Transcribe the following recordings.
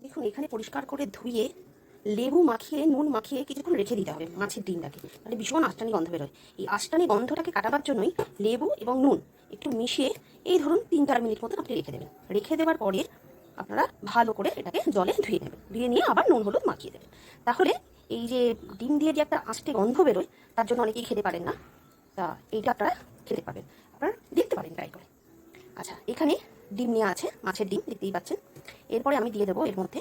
দেখুন এখানে পরিষ্কার করে ধুয়ে লেবু মাখিয়ে নুন মাখিয়ে কিছুক্ষণ রেখে দিতে হবে মাছের ডিমটাকে, তাহলে ভীষণ আঁশটানি গন্ধ বেরোয়। এই আঁশটানি গন্ধটাকে কাটাবার জন্যই লেবু এবং নুন একটু মিশিয়ে এই ধরুন 3-4 মিনিট মতন আপনি রেখে দেবেন। রেখে দেওয়ার পরে আপনারা ভালো করে এটাকে জলে ধুয়ে নেবেন, ধুয়ে নিয়ে আবার নুন হলুদ মাখিয়ে দেবেন। তাহলে এই যে ডিম দিয়ে যে একটা আঁশটে গন্ধ বেরোয়, তার জন্য অনেকেই খেতে পারেন না, তা এইটা আপনারা খেতে পারবেন, আপনারা দেখতে পারেন ট্রাই করে। আচ্ছা, এখানে ডিম নেওয়া আছে, মাছের ডিম দেখতেই পাচ্ছেন। এরপরে আমি দিয়ে দেবো এর মধ্যে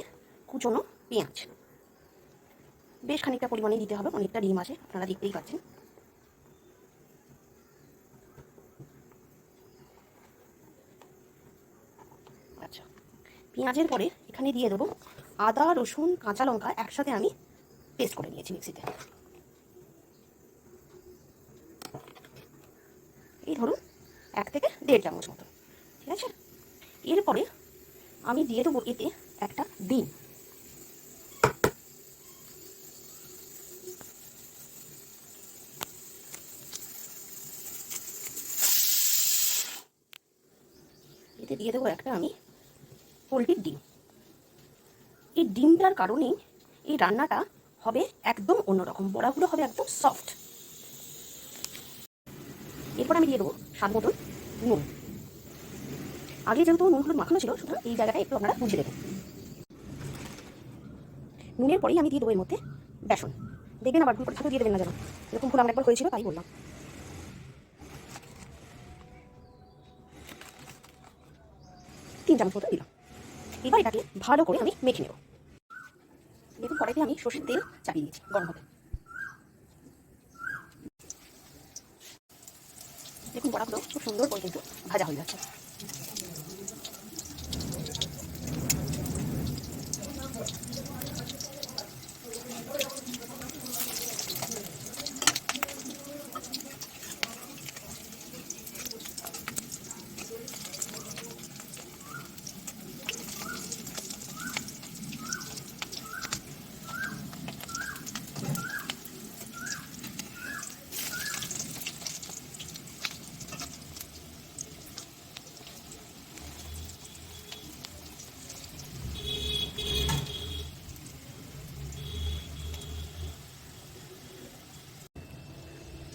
কুচনো পেঁয়াজ, বেশ খানিকটা পরিমাণে দিতে হবে, অনেকটা ডিম আছে আপনারা দেখতেই পাচ্ছেন। আচ্ছা, পেঁয়াজের পরে এখানে দিয়ে দেবো আদা রসুন কাঁচা লঙ্কা একসাথে আমি পেস্ট করে নিয়েছি মিক্সিতে। এই ধরুন 1 থেকে 1.5 চামচ মতো, ঠিক আছে। এরপরে আমি দিয়ে দেবো এতে একটা ডিম। এতে দিয়ে দেবো একটা আমি পোলট্রির ডিম। এই ডিমটার কারণেই এই রান্নাটা হবে একদম অন্যরকম, বড়াগুলো হবে একদম সফট। এরপর আমি দিয়ে দেবো স্বাদ মতন নুন। আগে যেহেতু নুন হলুদ মাখানো ছিল, সুতরাং এই জায়গাটা একটু আপনারা বুঝে দেবেন। নুনের পরেই আমি দিয়ে দেবো এর মধ্যে বেসন। দেখবেন আবার ভুল করে দিয়ে দেবেন না যেন, এরকম ভুল আমার একবার হয়েছিল তাই বললাম। 3 চামচ মতো দিলাম। এবার এটাকে ভালো করে আমি মেখে নেব। দেখুন কড়াইতে আমি সর্ষের তেল চাপিয়ে দিয়েছি গরম হবে। দেখুন বড়াগুলো খুব সুন্দর করে কিন্তু ভাজা হয়ে যাচ্ছে।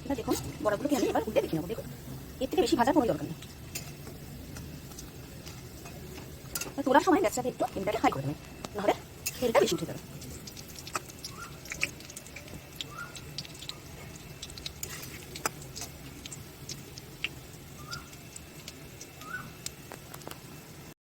এবার দেখুন বড়াগুলোকে আমি এবার উল্টে দেখে নেবো। দেখুন এর থেকে বেশি ভাজার কোনো দরকার নেই। তোলার সময় গ্যাসটাকে একটু তেলটাকে হাই করে দেবেন, নাহলে তেলটা বেশি উঠে যাবে।